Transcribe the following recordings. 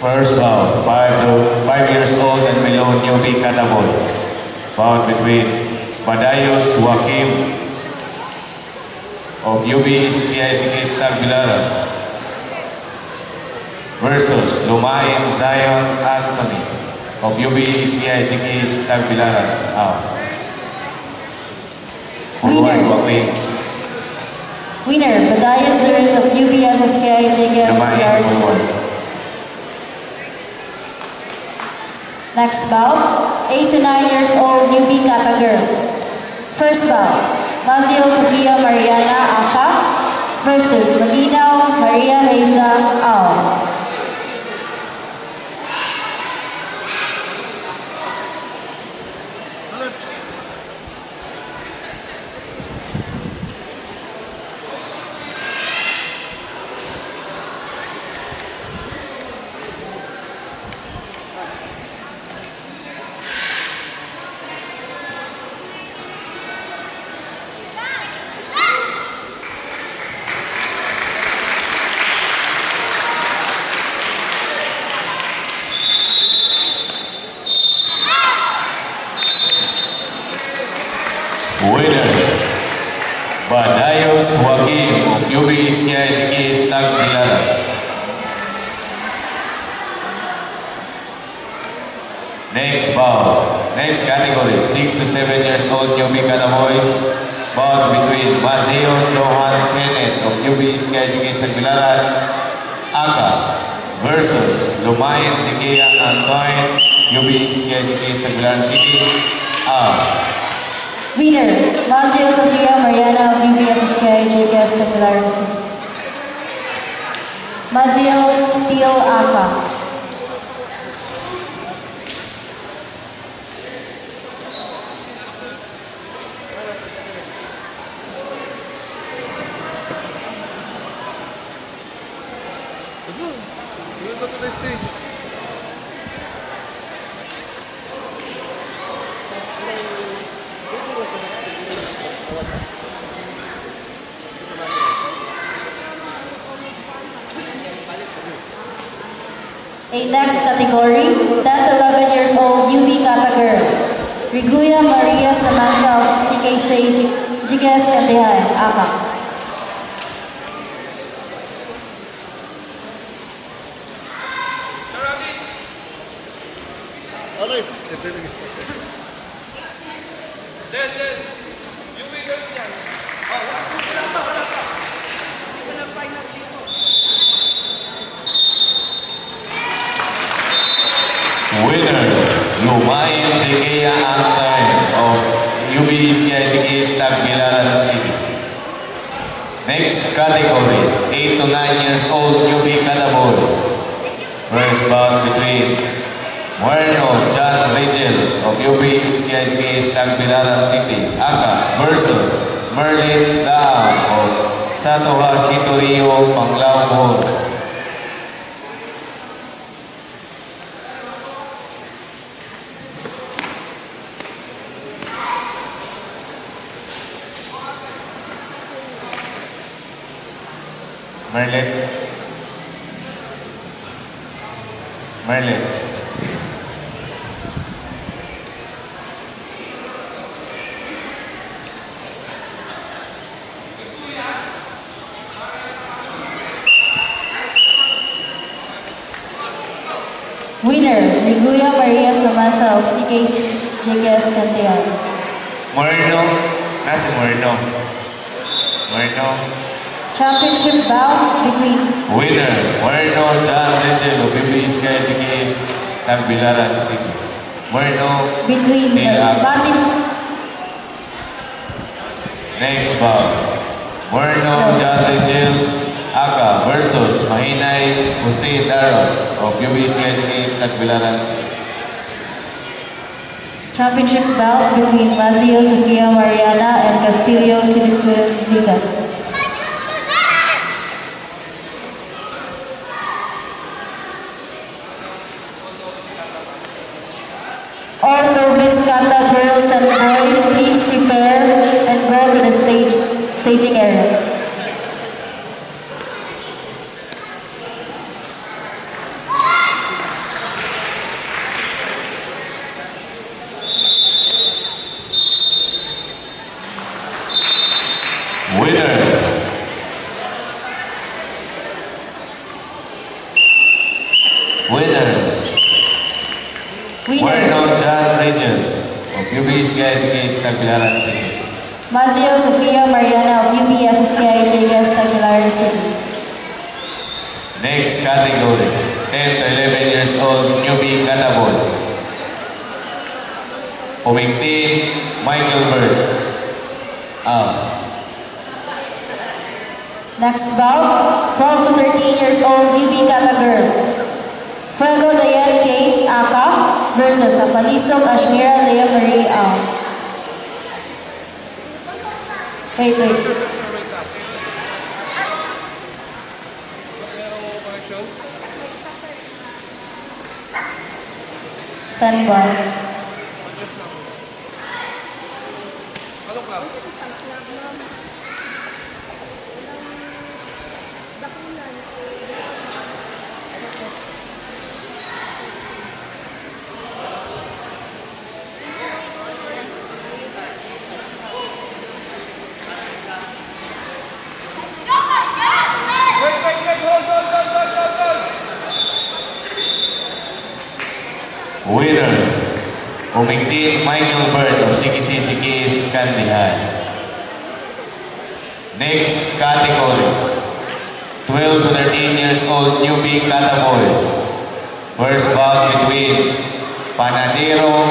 First bout, 5 years old and below newbie catabols. Bout between Badayos Joaquim of UBSCIGK Tagbilaran versus Lumayan Zion Anthony of UBSCIGK Tagbilaran. Forward, Joaquim. Winner, Badayos series of UBSSKI Lumayan, Yards. forward. Next bout, 8 to 9 years old newbie kata girls. First bout, Mazio Sofia Mariana Aka versus Malinaw Maria Reza Ao. Winner, Badayos Joaquim of UBSCIGK Tagbilaran. Next bout, next category, 6 to 7 years old newbie cataboys. Bout between Mazio Johan Kenneth of UBSCIGK Tagbilaran, Aka versus Lumayan Zikia Antoine, UBSCIGK Tagbilaran City, Winner, Mazio Sofia Mariana of UBSSKI JKS Tagbilaran City. Mazio Steel Aka. A next category, 10 to 11 years old newbie kata girls. Riguya Maria Samantha of CKC GKS Kandihan, Aka. Winner, Lumayan Zikia Antoine of UBSCIGK Tagbilaran City. Next category, 8 to 9 years old newbie catabols. First bout between Muerno John Rachel of UBSCIGK Tagbilaran City, Aka versus Merlin Lam of Satoha Shitorio, Panglao, Bohol. Merlin. Winner, Riguya Maria Samantha of CKC JKS Kandihan. Moreno. Nasi Moreno. Championship bout between Winner, Moreno John Rachel of UBSCIGK Tagbilaran City. Moreno. between Mazin. Next bout, Moreno John Rachel Aka versus Mahinay Jose Daron of UBSCIGK Tagbilaran City. Championship bout between Mazio Sofia Mariana and Castillo Quilipigan. All nervous kata girls and boys, please prepare and go to the staging area. Winner. Winner. Bueno John Rachel of UBSK HKS Tagbilaran City. Mazio Sofia Mariana of UPSSK JS Tagbilaran City. Next category, 10 to 11 years old newbie cataboys. Pumingtin, Michael Bird. Next bout, 12 to 13 years old newbie kata girls. Fuego Dayan Kate Aka versus Apalisog Ashmira Lea Marie Wait. Stand by. Winner, Pumingtin, Michael Bird of CKC GKS Kandihay. Next category, 12 to 13 years old newbie cataboys. First bout between Panadero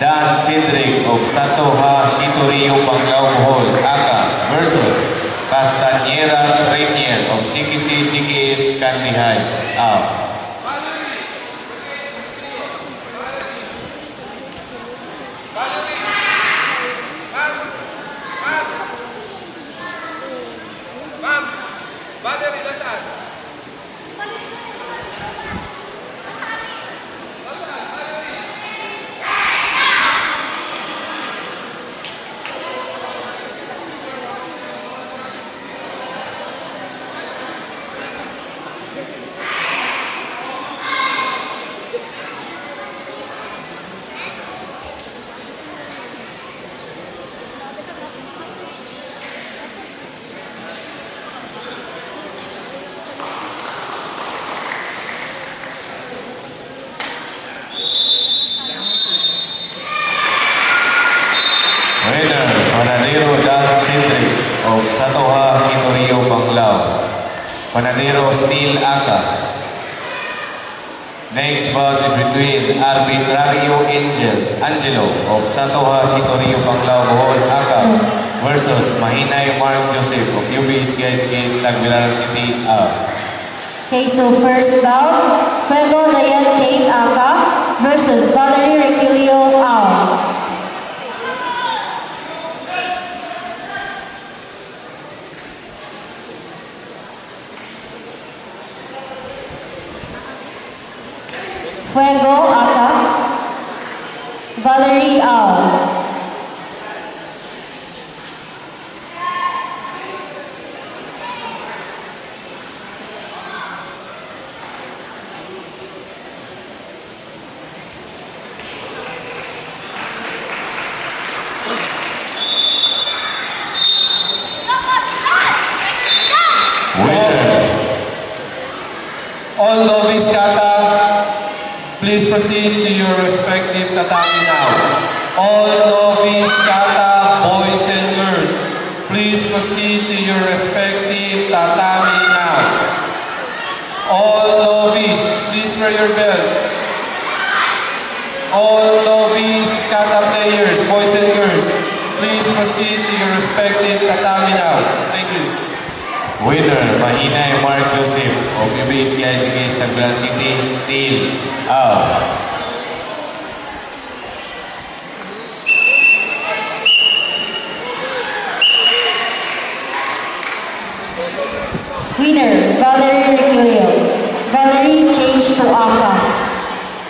Dan Cedric of Santoha Shitorio Panglao Bohol, Aka versus Castañeras Rainier of CKC GKS Kandihay. Valerie, nasaan? Winner, Panadero Dan Cedric of Santoha Shitorio Panglao. Panadero Steel Aka. Next bout is between Arbitrario Angelo of Santoha Shitorio Panglao Bohol, Aka versus Mahinay Mark Joseph of UBSK HKS Tagbilaran City. Okay, so first bout, Fuego Dayan Kate Aka versus Valerie Requilio Fuego Aka, Valerie Winner, All novice kata, please proceed to your respective tatami now. All novice kata, boys and girls, please proceed to your respective tatami now. All novice, please wear your belt. All novice kata players, boys and girls, please proceed to your respective tatami now. Thank you. winner, Mahinay Mark Joseph of UBSK HKS Tagbilaran City, Steel Winner, Valerie Requilio. Valerie, change to Aka.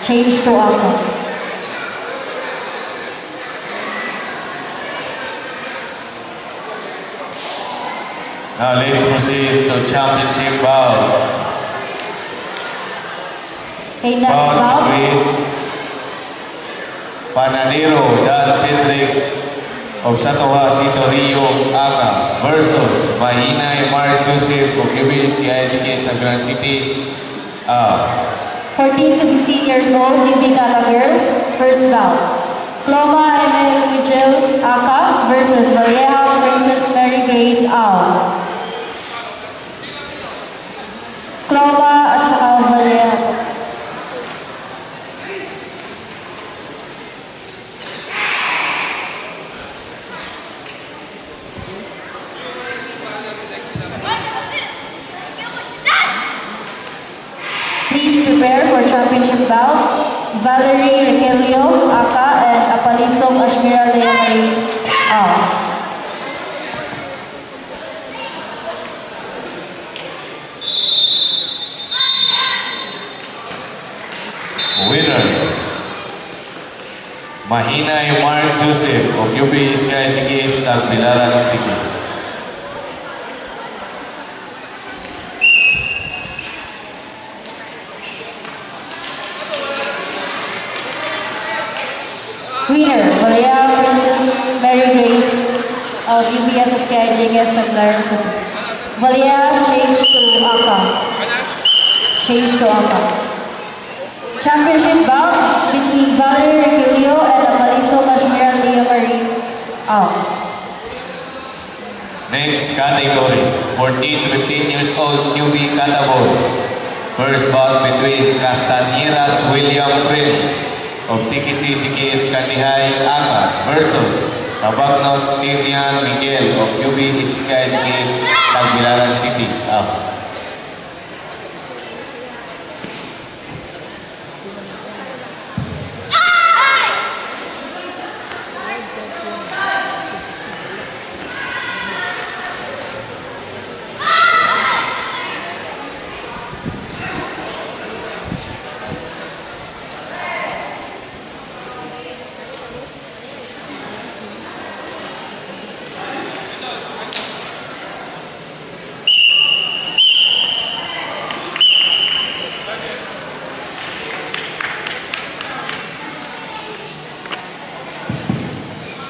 Change to Aka. Now let's proceed to championship bout. Okay, next Bout bout. between Panadero Dan Cedric of Santoha Shitorio Aka versus Mahinay Mark Joseph of UBSK HKS Tagbilaran City. 14 to 15 years old, newbie kata girls. First bout. Cloma Emil Vigil Aka versus Valleja Princess Mary Grace Au. Cloma at saka Valleja. Please prepare for championship bout. Valerie Requelio Aka and Apalisog Ashmira Lea Marie Au. Winner, Mahinay Mark Joseph of UP SKGS Tagbilaran City. Winner, Valleja Princess Mary Grace of UPS SKIJS Tagbilaran City. Valleja changed to Aka. Changed to Aka. Championship bout between Valerie Requelio and Apalisog Ashmira Lea Marie Au. Next category, 14 to 15 years old newbie kata boys. First bout between Castañeras William Prince of CKC GKS Kandihay Aka versus Tabagnon Tizian Miguel of UB Iskay GKS Tagbilaran City.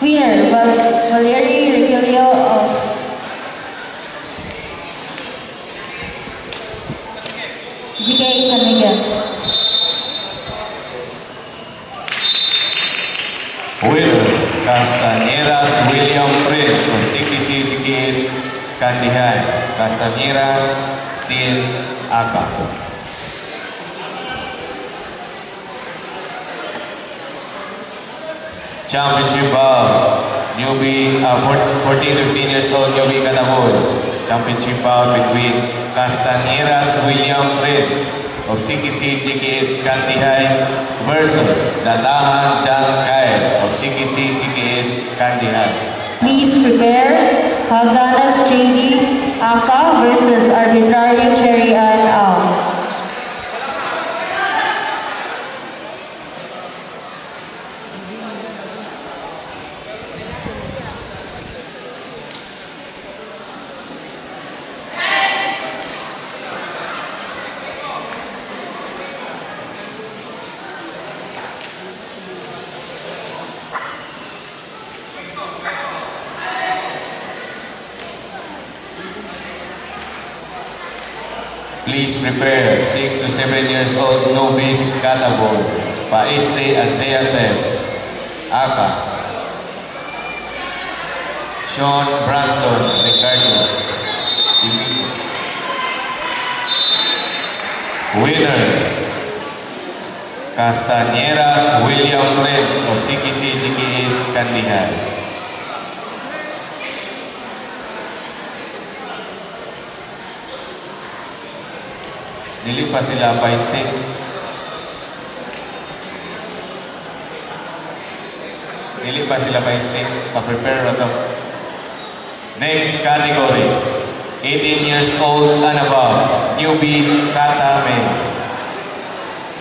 Winner, Valerie Requelio of GK San Miguel. Winner, Castañeras William Prince of CTC GKS Kandihay. Castañeras still Aka. Championship bout, newbie, 14 to 15 years old newbie kata boys. Championship bout between Castañeras William Prince of CTC GKS Kandihay versus Dalahan John Kyle of CTC GKS Kandihay. Please prepare. Haganas JD Aka versus Arbitrario Cherry Ann Au. Please prepare 6 to 7 years old novice kata boys. Paiste Azeyasem, Aka. Sean Branton Ricardo, Dimito. Winner, Castañeras William Prince of CKC GKS Kandihay. Dili pa sila paiste. Dili pa sila paiste. Pa-prepare na to. Next category. 18 years old and above. Newbie Kata Men.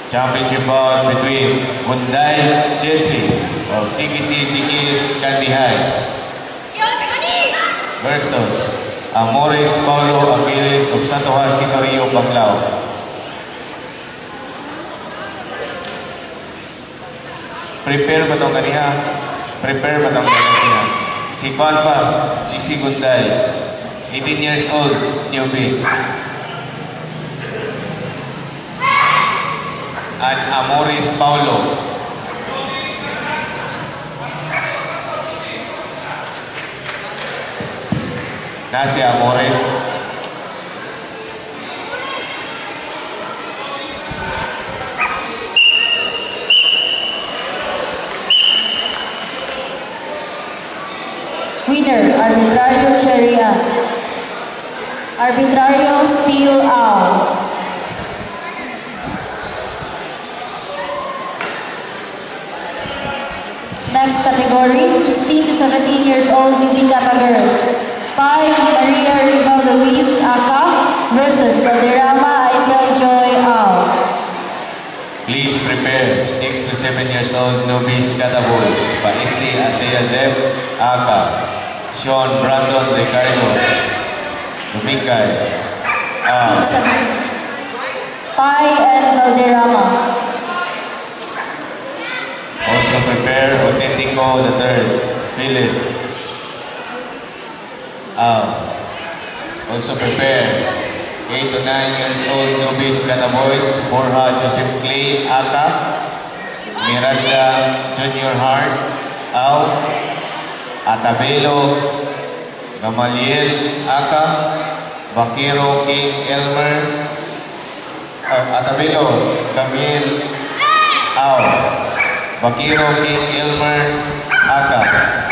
Championship bout between Munday Jesse of CKC GKS Kandihay versus Amores Paulo Aquiles of Santo Jacinto Rio, Banglao. Prepare ba itong kaniya? Prepare ba itong kaniya? Si Juan pa, GC Gunday, 18 years old, newbie. and Amores Paulo. Na si Amores. Winner, Arbitrario Cherry Ann. Arbitrario Steel Owl. Next category, 16 to 17 years old newbie kata girls. 5, Maria Rival Luis Aka versus Valderrama Aisel Joy Au. Please prepare 6 to 7 years old novice kata boys. Paisti Asea Zeb Aka. Sean Brandon Ricardo. Lumikay. 16 to 17. Pai and Valderrama. Also prepare Autentico the third. Phyllis. Also prepare 8 to 9 years old novice kata boys. Borja Joseph Clay Aka. Miranda Junior Hart. Atabelo Gamaliel Aka. Bakiro King Elmer. Atabelo Gamil Bakiro King Elmer Aka.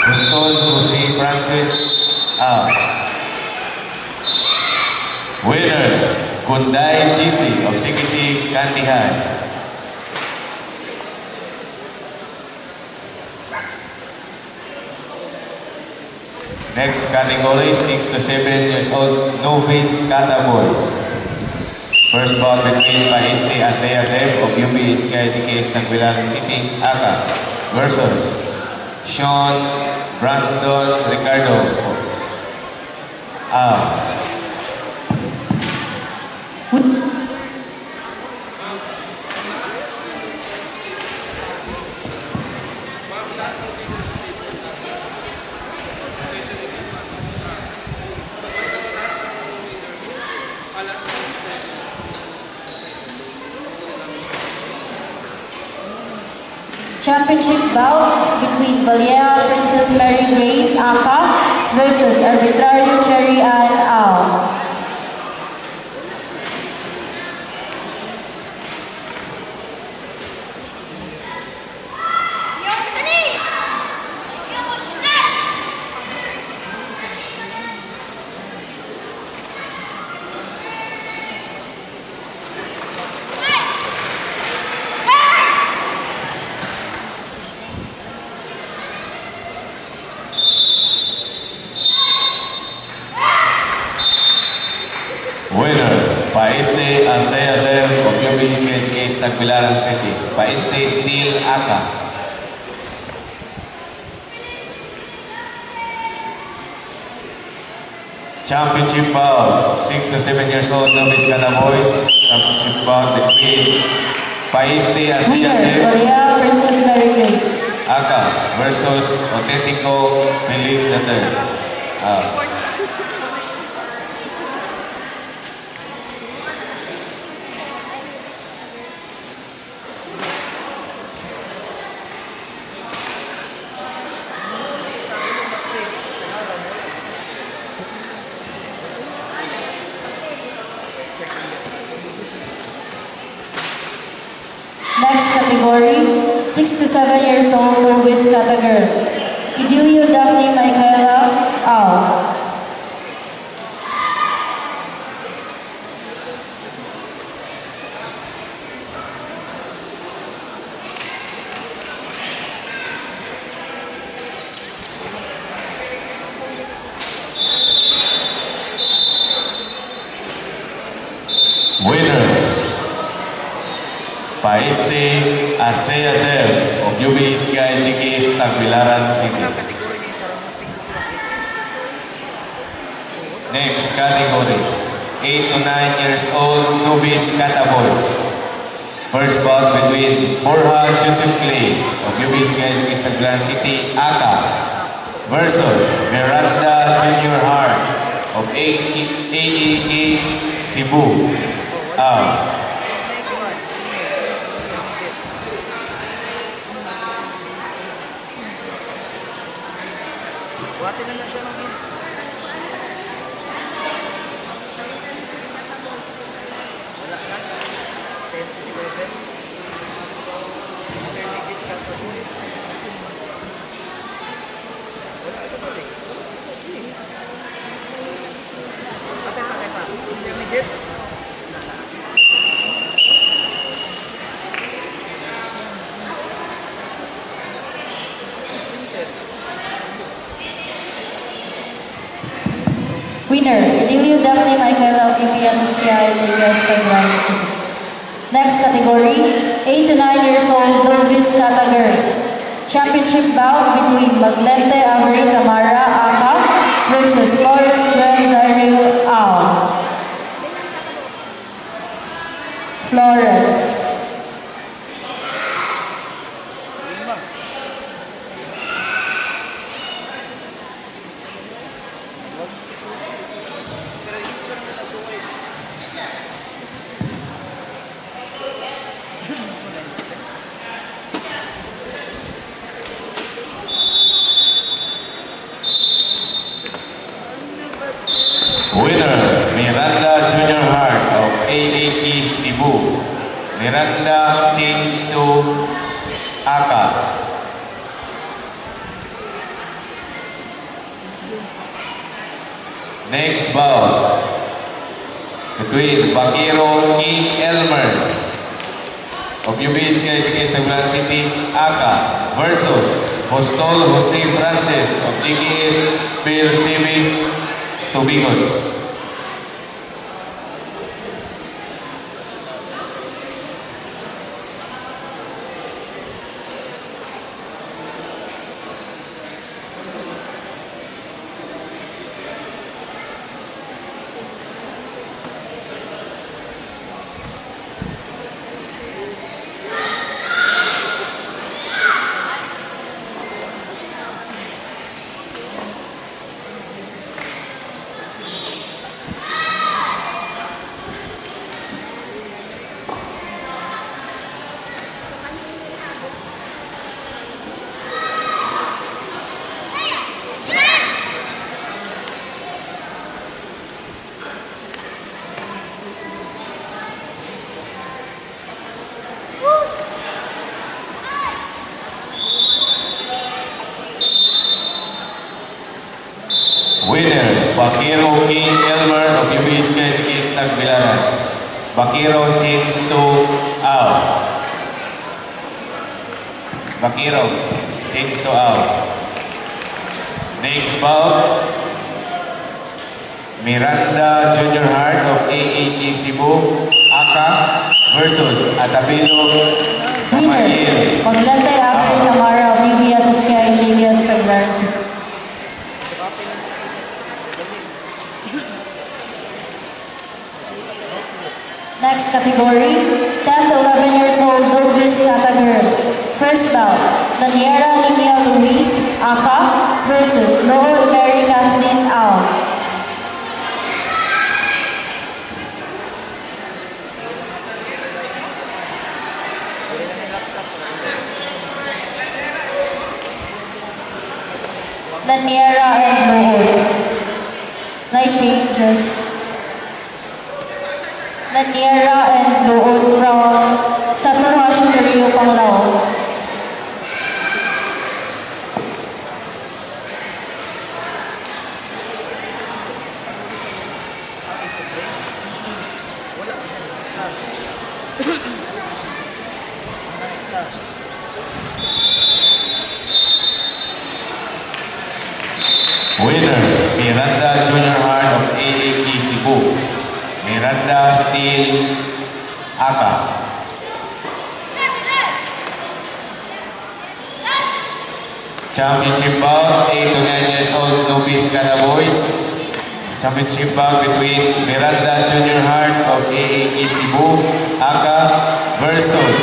Gustol Jose Francis Winner Kunday GC of CKC Kandihan. Next category, 6 to 7 years old novice kata boys. First bout between Paiste Asea Zeb of UBS KGKS Tagbilaran City, Aka versus Sean Brandon Ricardo. Championship bout between Valleja Princess Mary Grace Aka versus Arbitrario Cherry Ann Au. Winner, Paiste Asea Zeb of UBS KGKS Tagbilaran City. Paiste Steel Aka. Championship bout, 6 to 7 years old novice kata boys. Championship bout between Paiste Asea Winner, Zeb Valleja Princess Mary Grace. Aka versus Autentico Feliz III. Next category, 6 to 7 years old novice kata girls. Idilio Daphne Michaela Au. Winner, Paiste Asea Zeb of UBS KGKS Tagbilaran City. Next category, 8 to 9 years old novice kata boys. First bout between Borja Joseph Clay of UBS KGKS Tagbilaran City, Aka versus Miranda Junior Hart of AEK Cebu. Bati na lang siya ng game. Wala na. 10 to 11. Intermediate category. Wala ito pati. Patay pa. Intermediate. Winner, Idilio Daphne Michaela of UPS SPI JPS Tagwan City. Next category, 8 to 9 years old novice kata girls. Championship bout between Maglente Avery Tamara Aka versus Flores Gwen Zyril Ao. Flores. Winner, Miranda Junior Heart of AAK Cebu. Miranda changed to Aka. Next bout between Bakiro King Elmer of UBS GKS Tagbilaran City, Aka versus Hostol Jose Francis of GKS Bill Civic Tubigon. Winner, Bakiro King Elmer of UBS GKS Tagbilaran. Bakiro changed to out. Bakiro changed to out. Next bout, Miranda Junior Heart of AAK Cebu, Aka versus Atabino Winner, Mamayil. Maglente Avery Tamara of UPS SPI JPS Tagbilaran City. Next category, 10 to 11 years old novice kata girls. First bout, Laniera Linia Luis Aka versus Lord Mary Kathleen Ao. Laniera and Lord. Night changes. Laniera and Luod from Satuhashi Rio Panglao. Winner, Miranda Junior Heart of AAK Cebu. Miranda Steel Aka. Championship bout, 8 to 9 years old novice kata boys. Championship bout between Miranda Junior Heart of AAK Cebu, Aka versus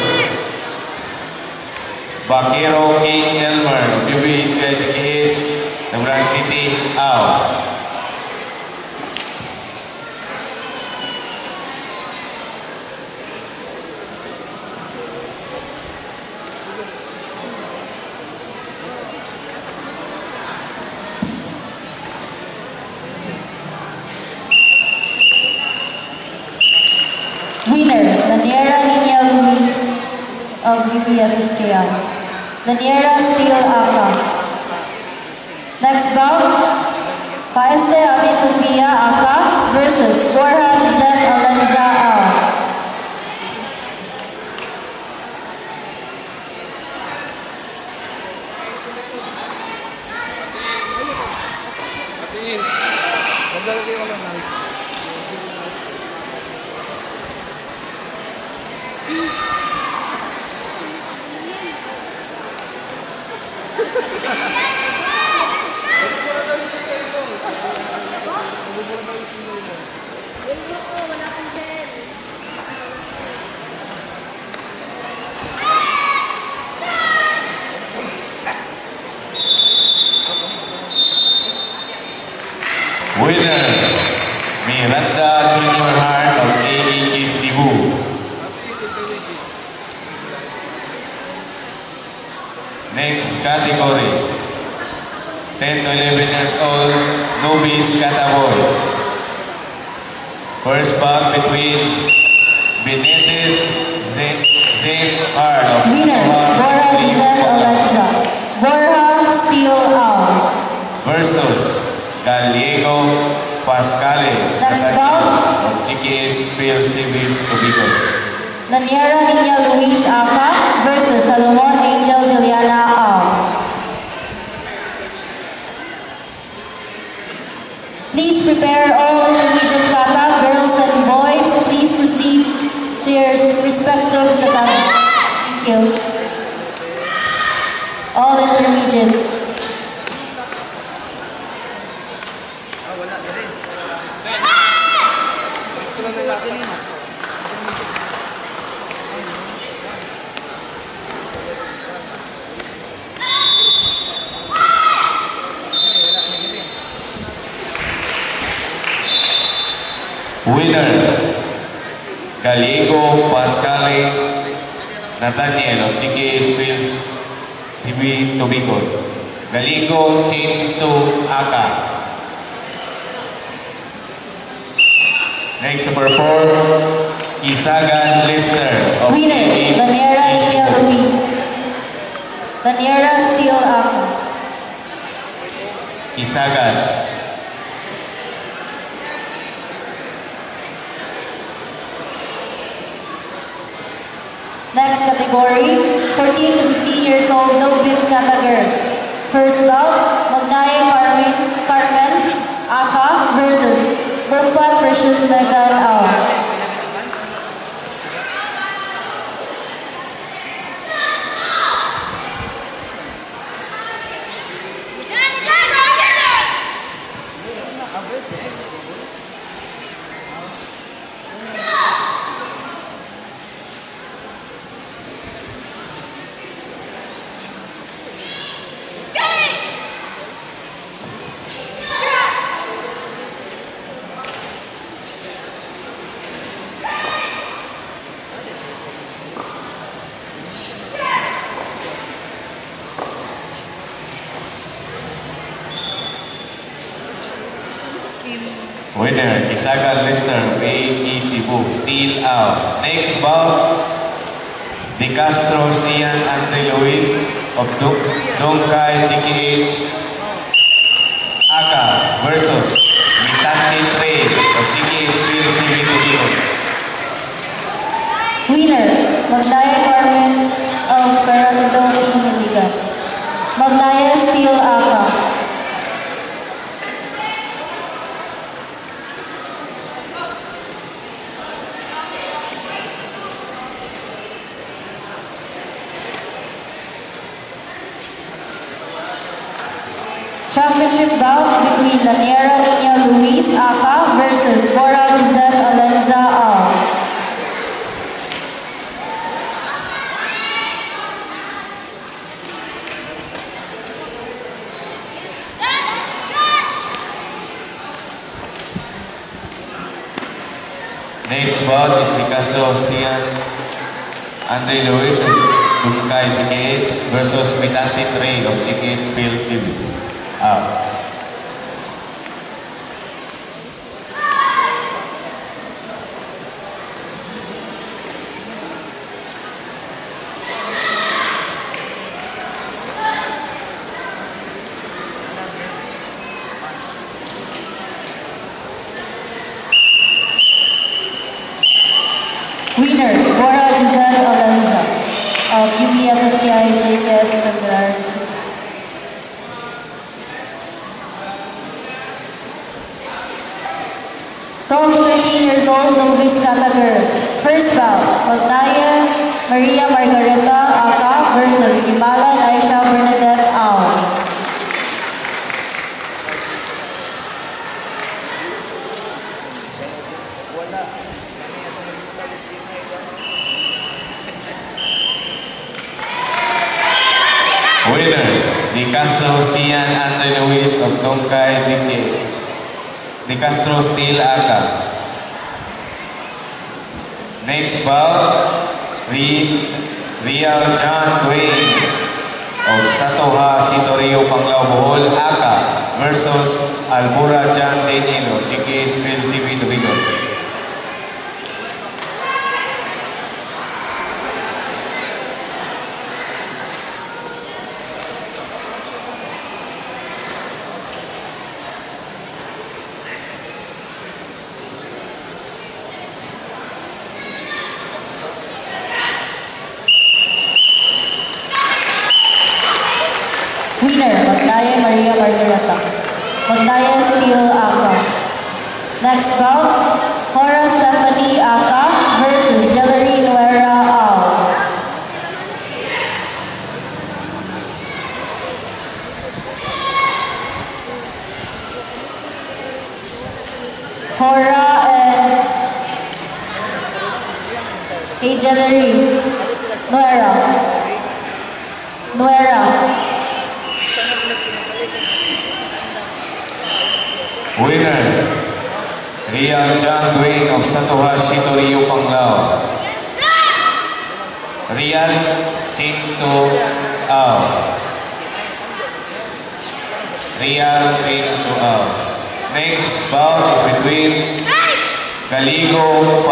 Bakiro King Elmer of UBS GKS Tagbilaran City, Ao. of UPSSKI. Daniela Steele Aka. Next bout, Paeste Abi Sofia Aka versus Borja Giselle Alenza Al. Patiin. Maglalagay ko lang ng Winner, Miranda Junior Heart of AEK Cebu. Next category, 10 to 11 years old, Nubis Kata Boys. First bout between Benitez Zane Heart of Winner, Borja Giselle Alenza. Borja Steele Al. versus Gallego Pascale Next bout, of GKS PLCB Tobico. Laniera Nina Luis Aka versus Salomon Angel Juliana Al. Please prepare all intermediate kata, girls and boys. Please proceed to your respective tatami. Thank you. All intermediate. wala na rin. Gusto lang nila kanina. Winner, Gallego Pascale Nathaniel of GKS PLCB Tobico. Gallego change to Aka. Next to perform, Isagan Lister of Winner, Laniera Nina Luis. Laniera Steele Aka. Isagan. Next category, 14 to 15 years old novice kata girls. First bout, Magnaye Carmen Aka versus Berpat versus Megan Au. Winner, Isagan Lister of AEK Cebu. Steele out. Next bout, De Castro Sian Ante Luis of Dongkai GKH Aka versus Mitante Trade of GKH PLCB Tobico. Winner, Magnaye Carmen of Caratadong Team Iligan. Magnaye Steele Aka. Championship bout between Laniera Nina Luis Aka versus Borja Giselle Alenza Al. Next bout is De Castro Sian Andre Luis of Dongkai GKS versus Mitante Trade of GKS PLCB. Out. Kata Girls. First bout, Magdaya Maria Margareta Aka versus Himala Aisha Bernadette Au. Winner, Di Castro Sian Andre Luis of Dongkai DKH. Di Castro Steel Aka. Next bout, Real John Dwayne of Satoha Sitorio Panglao Bohol Aka versus Albura John Daniel of GKS PLCB Dubigo. Winner, Magdaya Maria Margareta. Magdaya Steel Aka. Next bout, Hora Stephanie Aka versus Jellery Nuera Au. Hora and Jellery Nuera. Winner, Real John Dwayne of Satoha Sitorio Panglao. Real change to Real change to Next bout is between Galigo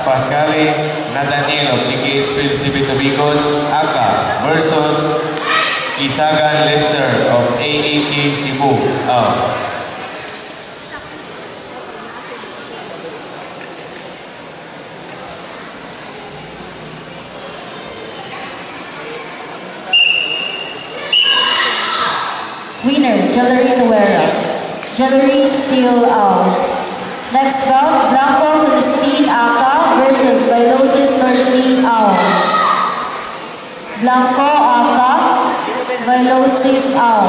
Pascale Nathaniel of GKS PLCB Tubigon Aka versus Kisagan Lester of AAK Cebu. Winner, Jellery Nuera. Jellery Steel Au. Next bout, Blanco Celestine Aka versus Vilosis Norley Au. Blanco Aka, Vilosis Au.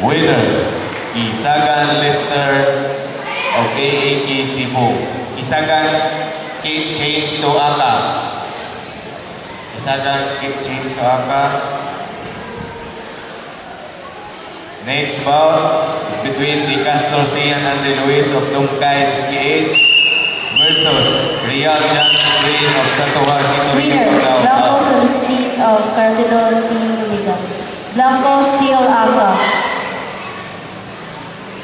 Winner, Kisagan Lester of AAK Cebu. Kisagan keep change to Aka. Kisagan keep change to Aka. Next bout is between Di Castro Sian and Andre Luis of Dongkai GKH versus Real John Green of Satoha Sitorio Winner, Blanco Celestine of Cardinal Team Lumigan. Blanco Steel Aka.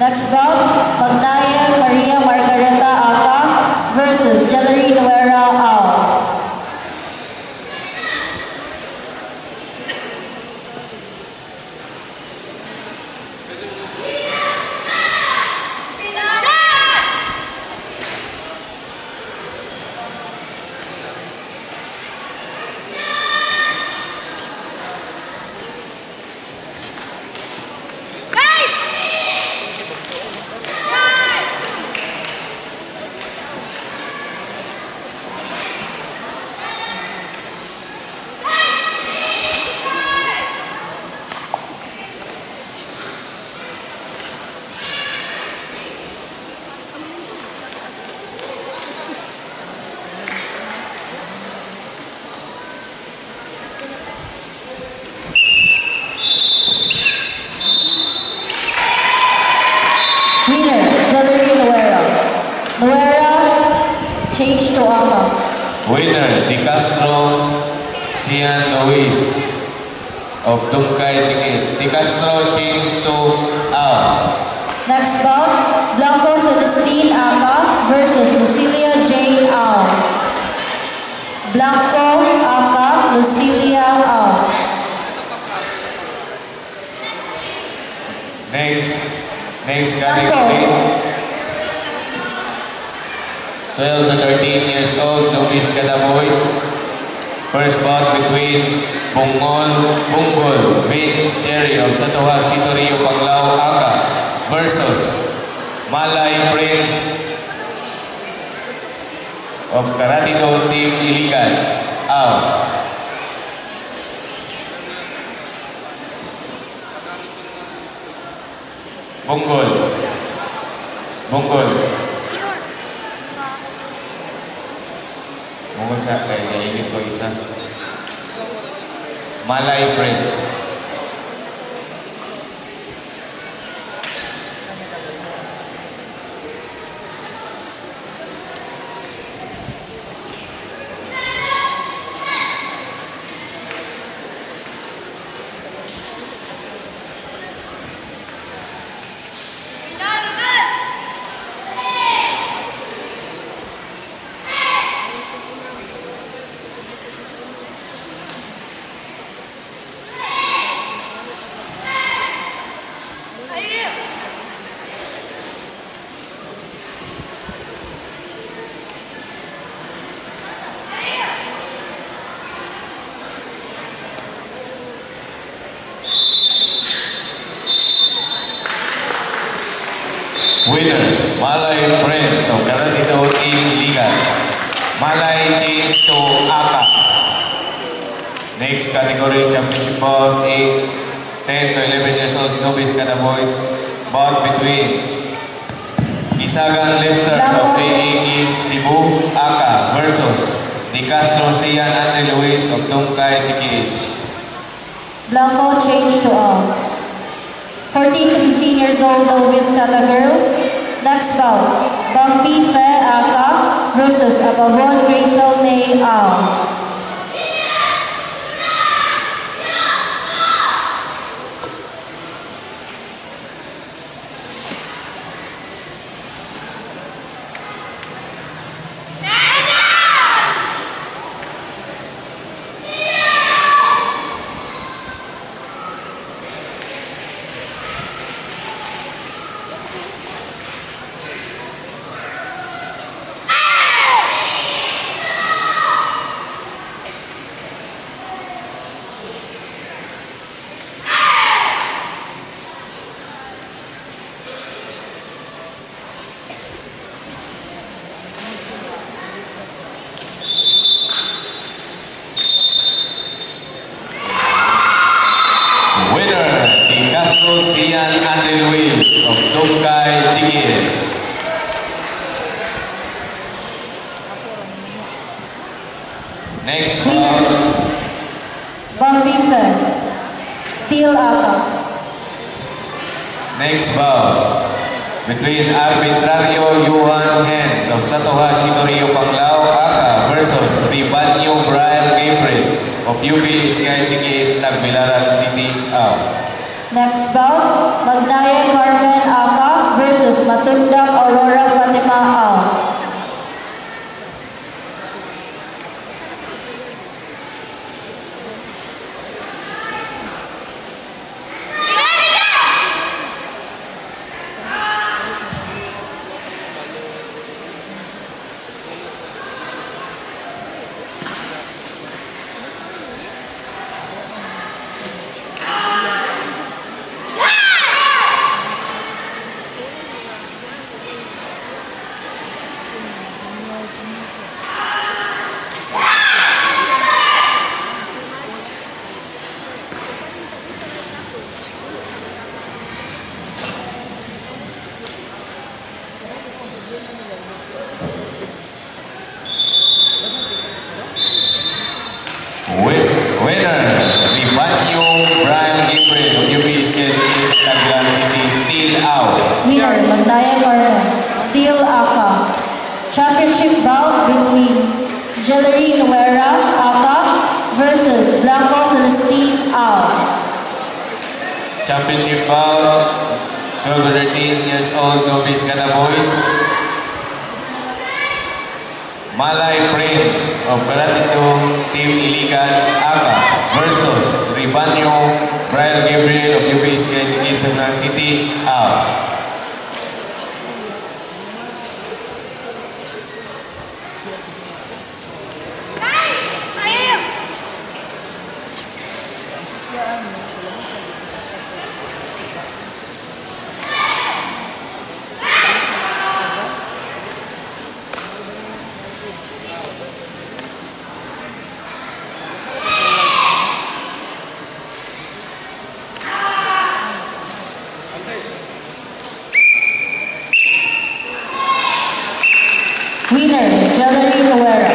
Next bout, Magdaya Maria Margareta Aka versus Jellery Nuera Au. Winner, Jellery Nuera. Nuera, change to Aka. Winner, Di Castro Sian Luis of Dongkai GKS. Di Castro change to Next bout, Blanco Celestine Aka versus Lucilia Jane Au. Blanco Aka Lucilia Au. Next category. 12 to 13 years old, novice kada boys. First bout between Bunggol Vince Jerry of Satuha Sitorio Panglao Aka versus Malay Prince of Karatido Team Iligan. Out. Bunggol. Bunggol sa kaya English pag isa. Malay Prince. Winner, Malay Prince of Karatido Team Ligan. Malay change to Aka. Next category, championship bout 10 to 11 years old novice kada boys. Bout between Isagan Lester of KAK Cebu Aka versus Di Castro Sian Andre Luis of Tungkay GKH. Blanco change to Au. 14 to 15 years old novice kata girls. Next bout, Bambi Fe Aka versus Ababon Grayson May Au. Winner, Di Castro Sian Andre Luis of Tungkay GKH. Next bout, Bambi Fe Steel Aka. next bout between Arbitrario Yuhan Hens of Satuha Sitorio Panglao Aka versus Ribanyo Brian Gabriel of UB Sky GKH Tagbilaran City. Out. Next bout, Magnaye Carmen Aka versus Matundang Aurora Fatima Au. Winner, Ribanyo Brian Gabriel of UB Sky GKH Tagbilaran City. Still out. Winner, Magnaye Carmen Steel Aka. Championship bout between Jellery Nuera Aka versus Blanco Celestine Au. Championship bout, 12 to 13 years old novice kada boys. Malay Prince of Caratido Team Iligan Aka versus Ribanyo Brian Gabriel of UBS East Tacloban City out. Winner, Jellery Huera.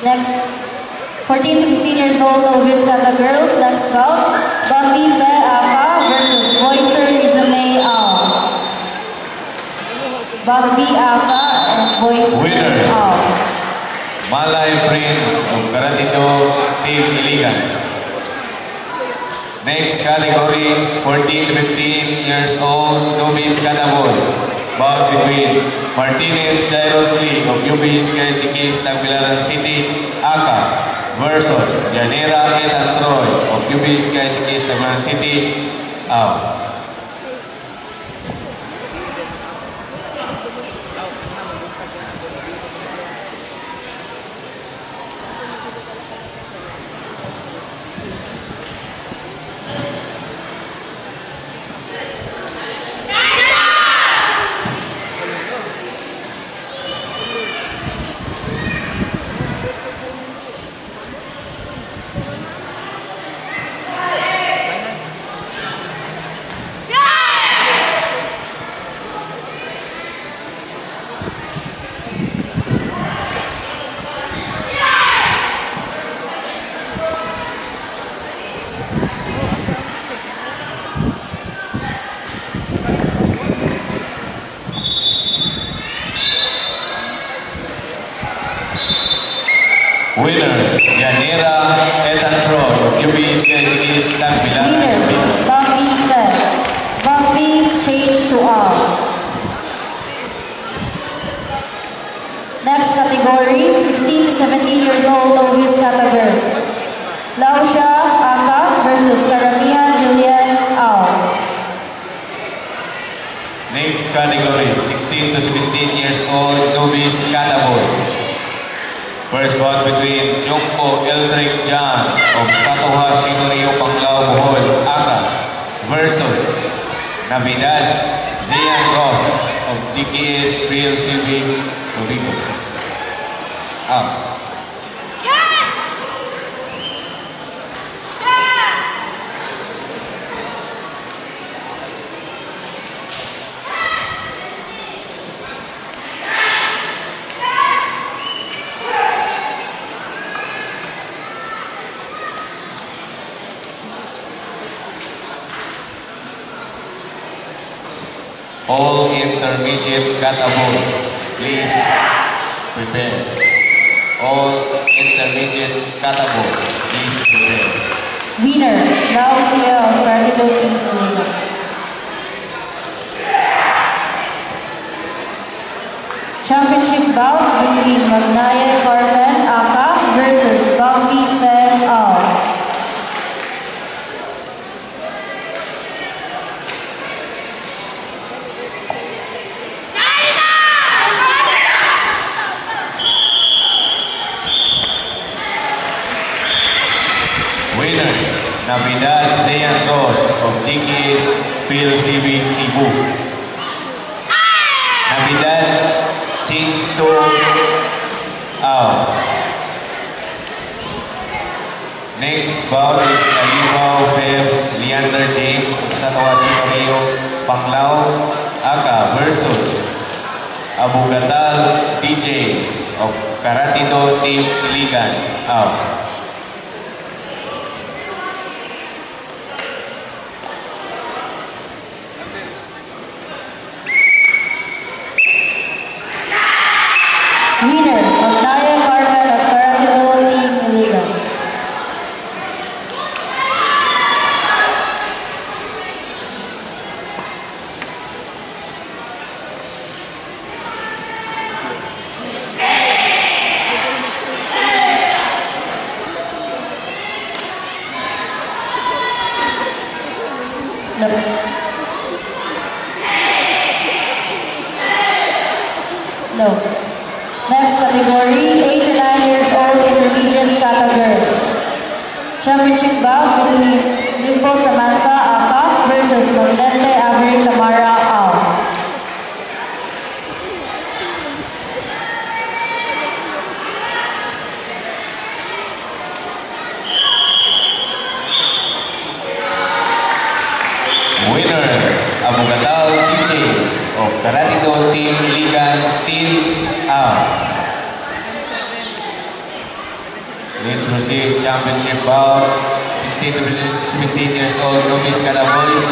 Next, 14 to 15 years old Novice Kata girls. Next bout, Bambi Fe Aka versus Voicer Izame Ao. Bambi Aka and Voicer Winner. Ao. Malay Prince of Caratido Team Iligan. Next category, 14 to 15 years old, Novice Kata boys. Bout between Martinez Jairus Lee of UBS Kajikis Tagbilaran City, Aka versus Yanira Ethan Troy of UBS Kajikis Tagbilaran City, out. Winner, Yanira Ethan Troy of UBS Kajikis Tagbilaran Winner, City. Bambi Fe. Bambi change to Ao. Next category, 16 to 17 years old Novice Kata girls. Lausha Aka versus Karamihan Julian Ao. Next category, 16 to 17 years old, Novice Kata boys. First bout between Jungko Eldrick John of Satuha Sinorio Panglao Bohol, Aka versus Navidad Zian Ross of GKS PLCB Tobico. Out. All intermediate kata boys, please prepare. All intermediate kata boys, please prepare. Winner, Lausia of Cartido Team Iligan. Championship bout between Magnaye Carmen Aka versus Bambi Fe Ao. Winner, Navidad Zayan Ross of GKS PLCB Cebu. Navidad change to out. Next bout is Kalibao Febs Leander James of Satawa Sinorio Panglao Aka versus Abugatal DJ of Caratido Team Iligan out. Winner, Magnaye Carmen of Caratido Team Iligan. Next category, 8 to 9 years old intermediate kata girls. Championship bout between Limpo Samantha Aka versus Maglente Avery Tamara Al. Winner, Abugatal DJ of Karate Do Team Iligan Steel Out. Let's proceed championship bout. 16 to 17 years old novice Kata boys.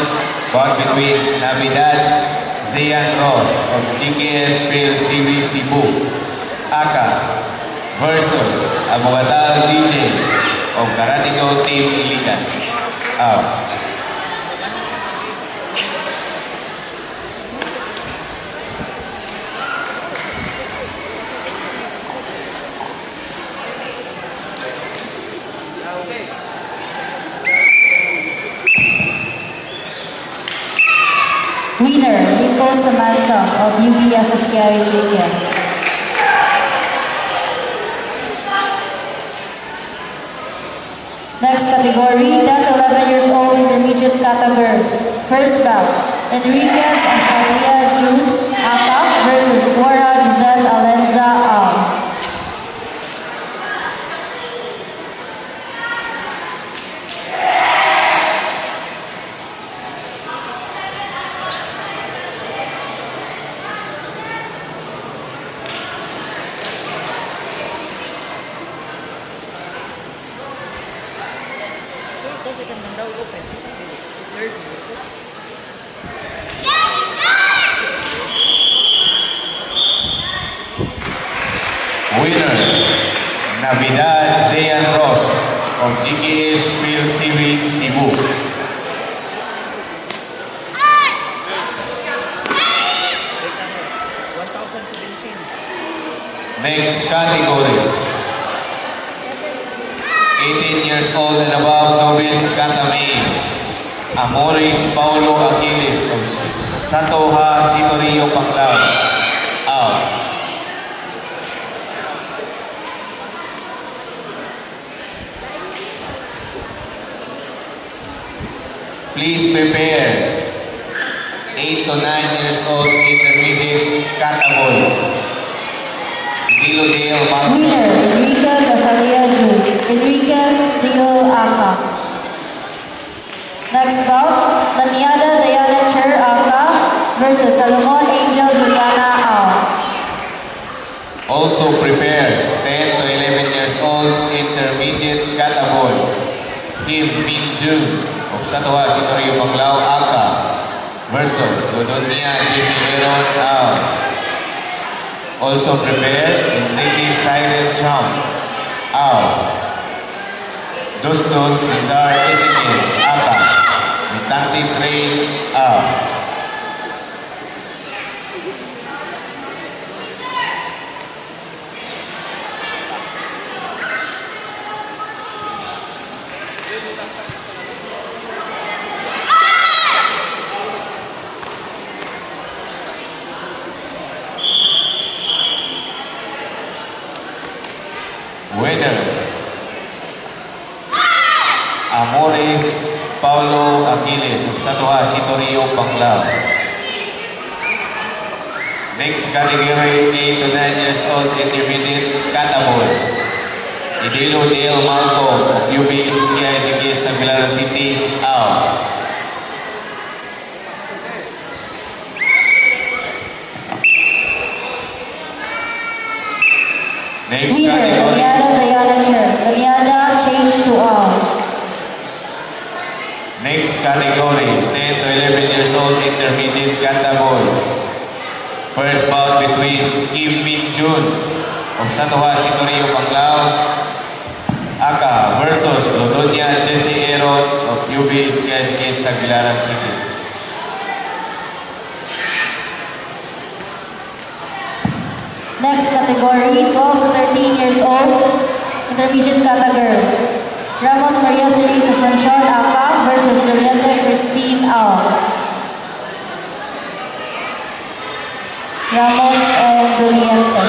Bout between Navidad Zayan Ross of GKS Phil CV Cebu Aka versus Abugatal DJ of Karate Do Team Iligan Out. Winner, Limpo Samantha of UBS SKI JKS. Next category, 10 to 11 years old intermediate kata girls. First bout, Enriquez and Maria June Aka versus Cora Giselle Alenza Al. Kasi kang daw open. Third. Winner, Navidad Zayan Ross of GKS Phil CV Cebu. Wait na sir. 1,017. Next category, 18 years old and above novice Katami. Amores Paulo Aquiles of Satoha Sitorio Paclao. Out. Please prepare 8 to 9 years old intermediate kata boys. Dilo Dale Malcolm. Winner, Enriquez Azalia June. Enriquez Steel Aka. Next bout, Laniada Diana Cher Aka versus Salomon Angel Juliana Al. Also prepare 10 to 11 years old intermediate kata boys. Kim Min Jun of Satoha Sitorio Paclao Aka versus Dodonia Jesse Aaron Al. Also prepare Enrique Siren Cham Al. Dostos Rizar Ezekiel Aka. Mitante Train Al. Winner, Amores Paulo Aquiles of Satoha Sitorio Paclao. Next category, 8 to 9 years old intermediate kata boys. Idilo Dale Malcolm of UBSCI GKS Tagbilaran City. Out. Next Winner, category. Laniada Diana Cher. Laniada change to Al. Next category, 10 to 11 years old intermediate kata boys. First bout between Kim Min Jun of Satoha Sitorio Paclao Aka versus Lodonia Jesse Aaron of UBSKS Tagbilaran City. Next category, 12 to 13 years old, intermediate kata girls. Ramos Maria Teresa Ascension Aka versus Deliente Christine Al. Ramos and Doliente.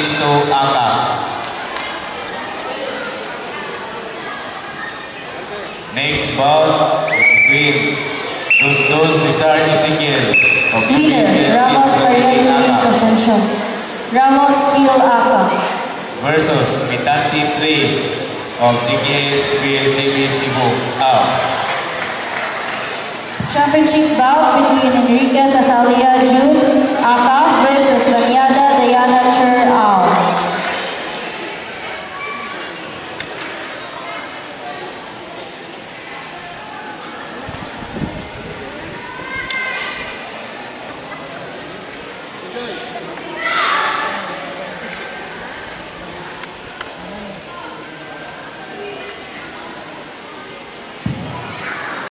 Cristo Aka. Next bout is between Dos Cesar Ezequiel of Winner, UBS Ramos Mariano Luis Aka Ascension. Ramos Steel Aka. versus Mitati 3 of GKS PLCB Cebu. Out. Championship bout between